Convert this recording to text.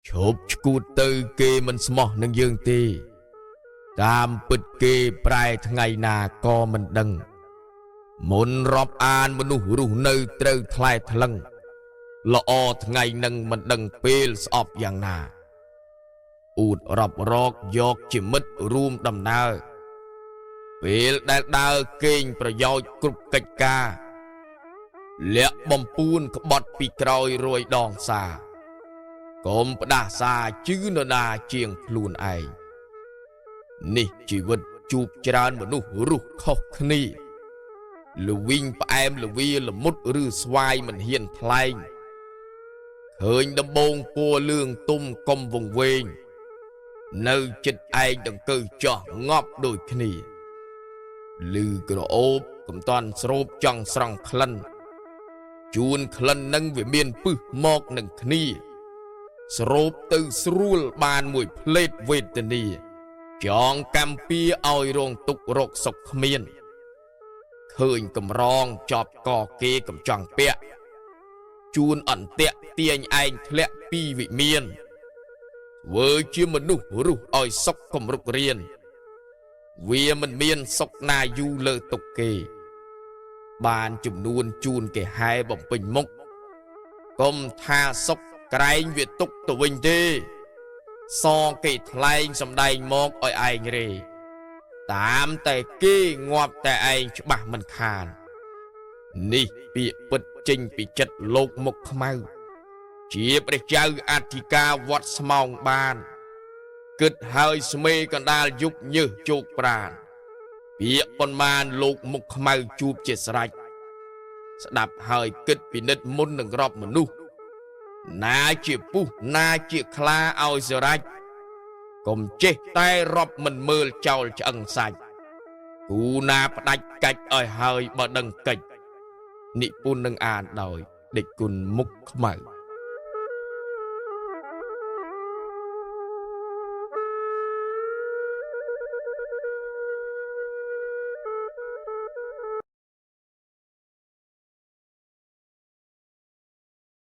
ឈប់ឈួតទៅគេមិនស្មោះនឹងយើងទេតាមពិតគេប្រែថ្ងៃណាក៏មិនដឹងមុនរាប់អានមនុស្សរស់នៅត្រូវថ្លែថ្លឹងល្អថ្ងៃនឹងមិនដឹងពេលស្អប់យ៉ាងណាអ៊ូតរាប់រកយកជាមិត្តរួមដំណើរពេលដែលដើរគេងប្រយោជន៍គ្រប់កិច្ចការលាក់បំពួនក្បត់ពីក្រោយរួយដងសាកុំផ្ដាសាជឿនរណាជាងខ្លួនឯងនេះជីវិតជួបច្រើនមនុស្សរស់ខុសគ្នាល្វីងផ្អែមល្វាល្មុតឬស្វាយមិនហ៊ានថ្លែងឃើញដំបងពណ៌លឿងទុំកុំវង្វេងនៅចិត្តឯងដង្កើចោះងាប់ដូចគ្នាឮក្រអូបកំតាន់ស្រូបចង់ស្រង់ក្លិនជួនក្លិននឹងវាមានពឹសមកនឹងគ្នាស្រូបទៅស្រួលបានមួយផ្លេតវេទនាចងកម្មពីឲ្យរងទុករកសុខគ្មានឃើញកំរងចប់កគេកំចង់ពាក់ជួនអន្ទាក់ទាញឯងធ្លាក់ពីវិមានធ្វើជាមនុស្សរស់ឲ្យសុខកំរុករៀនវាមិនមានសុខណាយូរលើទុកគេបានចំនួនជូនគេហែបំពេញមុខកុំថាសុខក្រែងវាទុកទៅវិញទេសគេថ្លែងសំដែងមកឲ្យឯងរេតាមតែគេងាប់តែឯងច្បាស់មិនខាននេះពាក្យពិតចេញពីចិត្តលោកមុខខ្មៅជាព្រះចៅអធិការវត្តស្មោងបានគិតហើយស្មេកណ្ដាលយុគញើសជោគប្រាណពាក្យប៉ុន្មានលោកមុខខ្មៅជួបជាស្រេចស្ដាប់ហើយគិតពិនិត្យមុននឹងរាប់មនុស្សណាជាពុះណាជាខ្លាឲ្យសរាច់កុំចេះតែរាប់មិនមើលចោលឆ្អឹងសាច់គូណាផ្ដាច់កាច់ឲ្យហើយបើដឹងកិច្ចនិពន្ធនឹងអានដោយដេចគុណមុខខ្មៅ